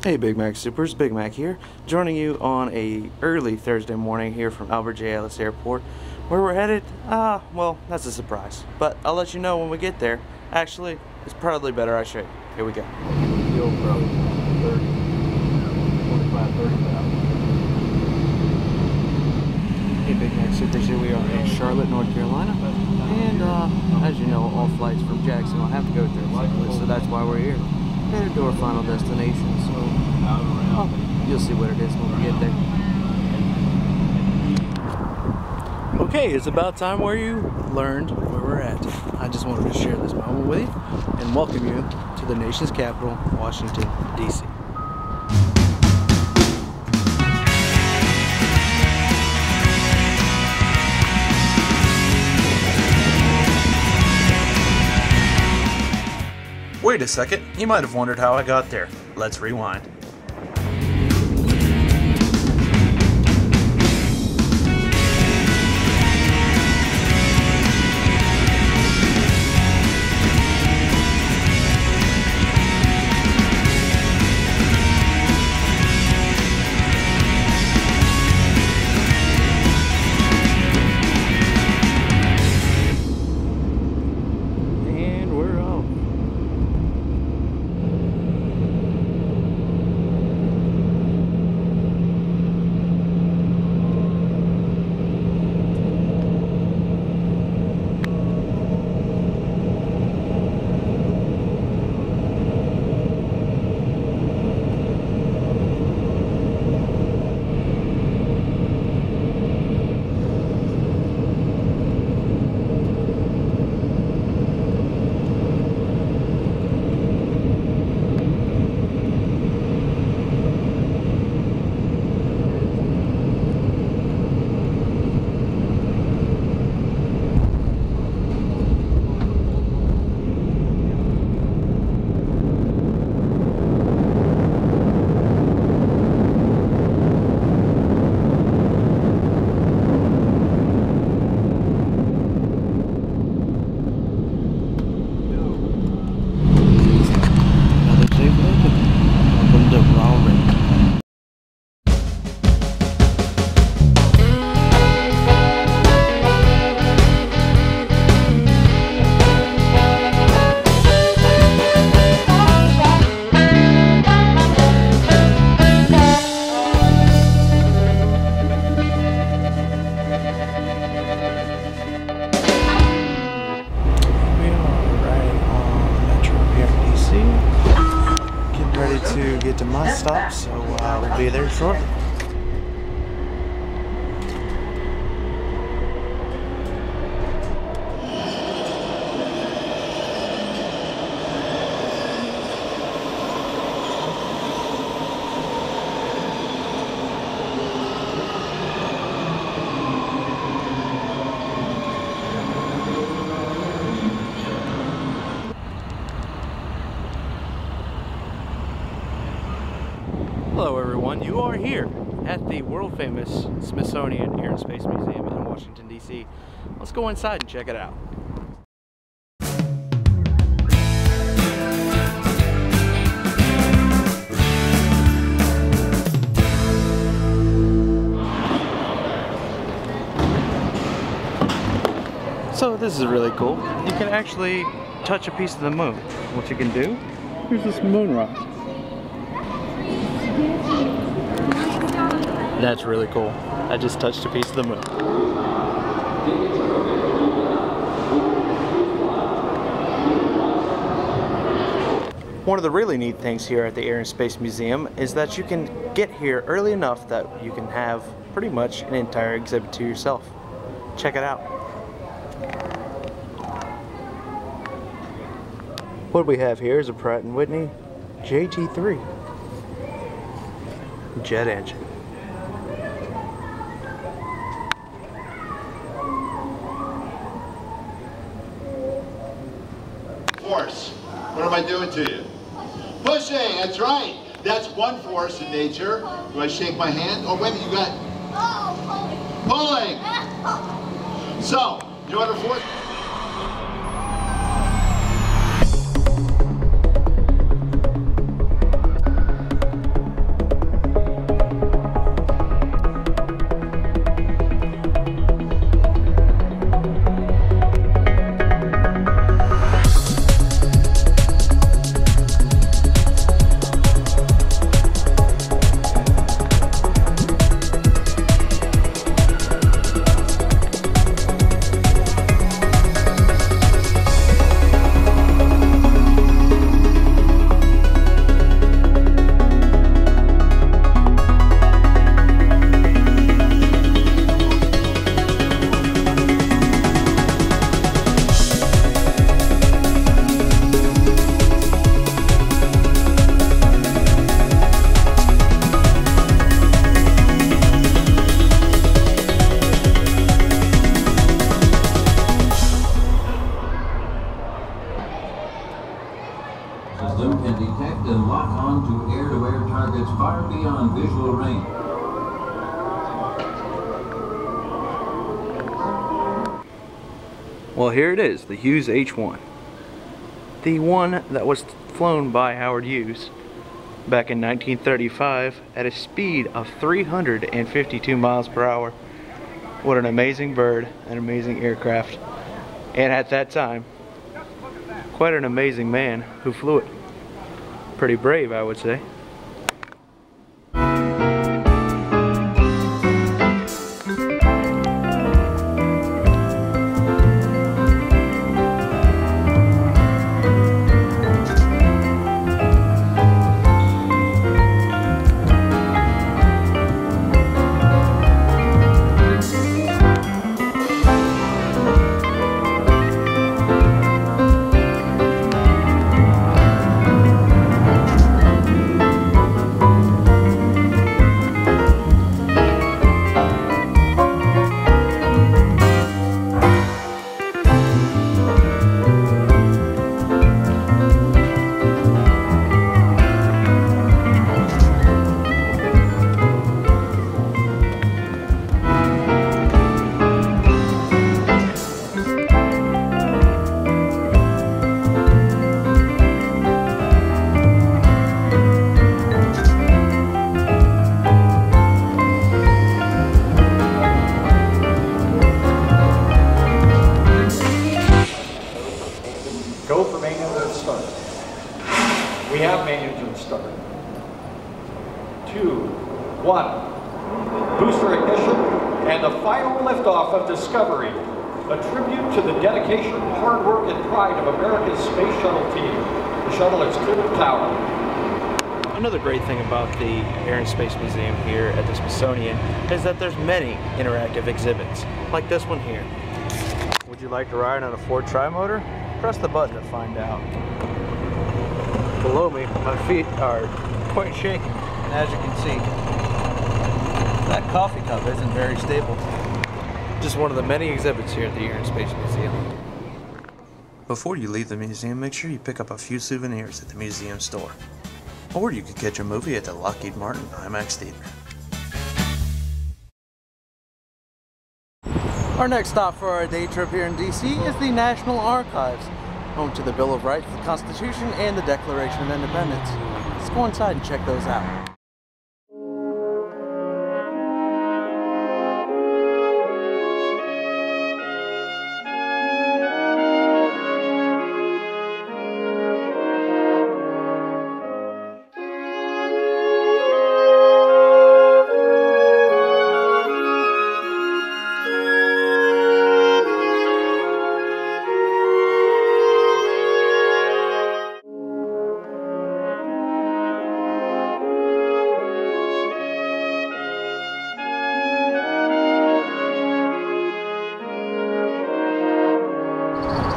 Hey Big Mac Supers, Big Mac here, joining you on a early Thursday morning here from Albert J. Ellis Airport. Where we're headed? Well, that's a surprise, but I'll let you know when we get there. Actually, it's probably better I show you. Here we go. The old road, 25, 30,000. Hey Big Mac Supers, here we are in Charlotte, North Carolina, and as you know, all flights from Jacksonville have to go through St. Louis, so that's why we're here. Headed to our final destination, so you'll see what it is when we get there. Okay, it's about time where you learned where we're at. I just wanted to share this moment with you and welcome you to the nation's capital, Washington, D.C. Wait a second, you might have wondered how I got there. Let's rewind. To get to my stop, so we'll be there shortly. Hello everyone, you are here at the world famous Smithsonian Air and Space Museum in Washington, D.C. Let's go inside and check it out. So this is really cool. You can actually touch a piece of the moon. What you can do, here's this moon rock. That's really cool. I just touched a piece of the moon. One of the really neat things here at the Air and Space Museum is that you can get here early enough that you can have pretty much an entire exhibit to yourself. Check it out. What we have here is a Pratt & Whitney JT3 jet engine. Force. What am I doing to you? Pushing, that's right. That's one force in nature. Do I shake my hand? Oh, wait, you got... Pulling. So, you know what a force... it's far beyond visual range. Well, here it is, the Hughes H1. The one that was flown by Howard Hughes back in 1935 at a speed of 352 miles per hour. What an amazing bird, an amazing aircraft, and at that time, quite an amazing man who flew it. Pretty brave, I would say. Go for main engine start. We have main engine start. 2, 1. Booster ignition and the final liftoff of Discovery. A tribute to the dedication, hard work, and pride of America's space shuttle team. The shuttle extended tower. Another great thing about the Air and Space Museum here at the Smithsonian is that there's many interactive exhibits, like this one here. Would you like to ride on a Ford Tri-Motor? Press the button to find out. Below me, my feet are quite shaky, and as you can see, that coffee cup isn't very stable. Just one of the many exhibits here at the Air and Space Museum. Before you leave the museum, make sure you pick up a few souvenirs at the museum store. Or you could catch a movie at the Lockheed Martin IMAX Theater. Our next stop for our day trip here in DC is the National Archives, home to the Bill of Rights, the Constitution, and the Declaration of Independence. Let's go inside and check those out.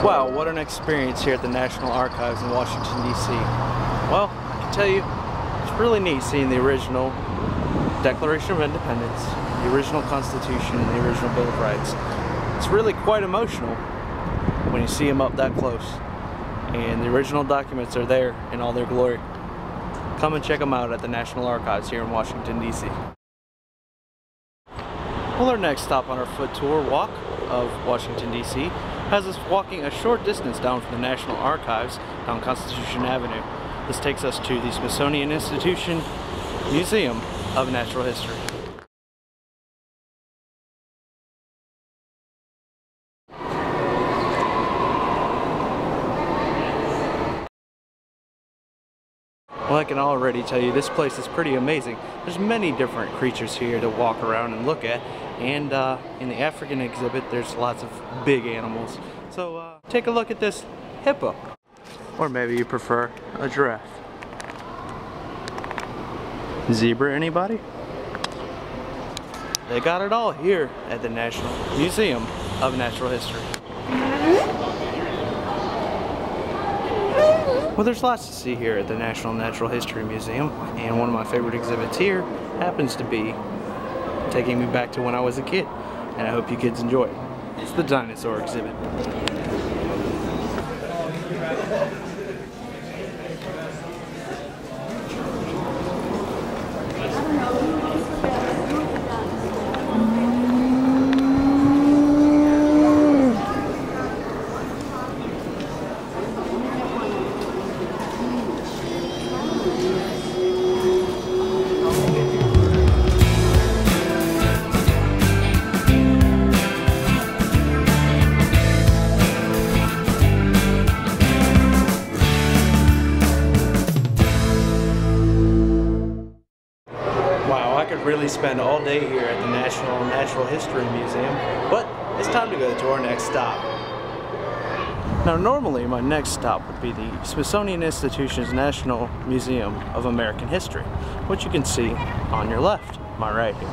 Wow, what an experience here at the National Archives in Washington, D.C. Well, I can tell you, it's really neat seeing the original Declaration of Independence, the original Constitution, and the original Bill of Rights. It's really quite emotional when you see them up that close. And the original documents are there in all their glory. Come and check them out at the National Archives here in Washington, D.C. Well, our next stop on our foot tour walk of Washington, D.C. has us walking a short distance down from the National Archives down Constitution Avenue. This takes us to the Smithsonian Institution Museum of Natural History. Well, I can already tell you this place is pretty amazing. There's many different creatures here to walk around and look at, and in the African exhibit there's lots of big animals. So take a look at this hippo, or maybe you prefer a giraffe. Zebra, anybody? They got it all here at the National Museum of Natural History. Well, there's lots to see here at the National Natural History Museum, and one of my favorite exhibits here happens to be taking me back to when I was a kid, and I hope you kids enjoy it. It's the dinosaur exhibit. I could really spend all day here at the National Natural History Museum, but it's time to go to our next stop. Now normally my next stop would be the Smithsonian Institution's National Museum of American History, which you can see on your left, my right here.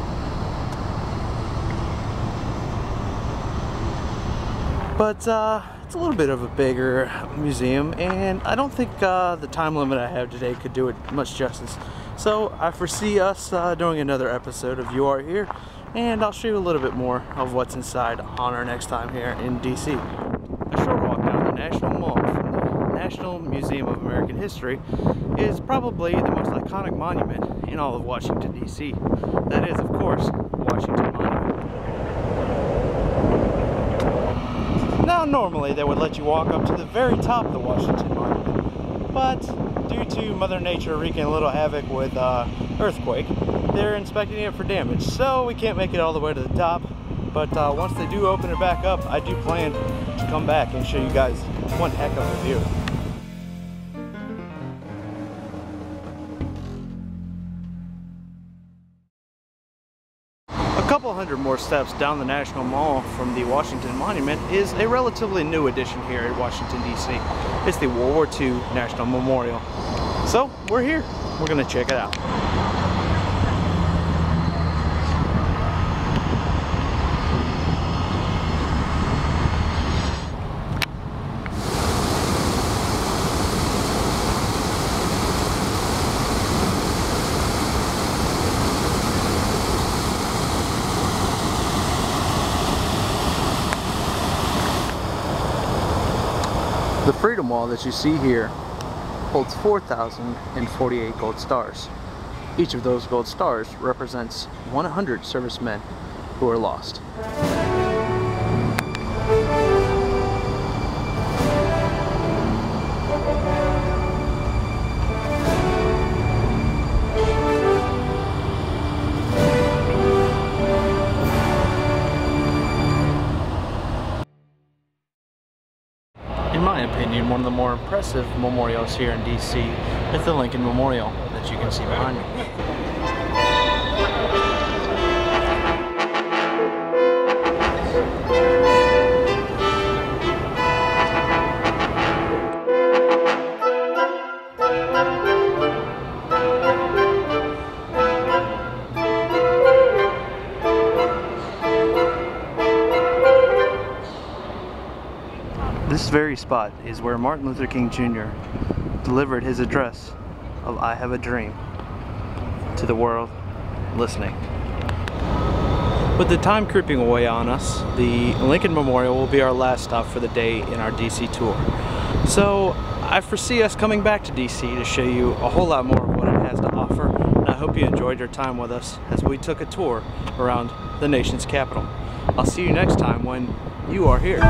But it's a little bit of a bigger museum, and I don't think the time limit I have today could do it much justice. So I foresee us doing another episode of You Are Here, and I'll show you a little bit more of what's inside on our next time here in DC. A short walk down the National Mall from the National Museum of American History is probably the most iconic monument in all of Washington, D.C. That is, of course, Washington Monument. Now, normally they would let you walk up to the very top of the Washington Monument, but due to Mother Nature wreaking a little havoc with earthquake, they're inspecting it for damage, so we can't make it all the way to the top. But once they do open it back up, I do plan to come back and show you guys one heck of a view. A couple hundred more steps down the National Mall from the Washington Monument is a relatively new addition here in Washington, D.C. It's the World War II National Memorial. So, we're here. We're gonna check it out. The Freedom Wall that you see here holds 4,048 gold stars. Each of those gold stars represents 100 servicemen who are lost. In my opinion, one of the more impressive memorials here in DC is the Lincoln Memorial that you can see behind me. This very spot is where Martin Luther King Jr. delivered his address of "I Have a Dream" to the world listening. With the time creeping away on us, the Lincoln Memorial will be our last stop for the day in our DC tour. So I foresee us coming back to DC to show you a whole lot more of what it has to offer, and I hope you enjoyed your time with us as we took a tour around the nation's capital. I'll see you next time when you are here.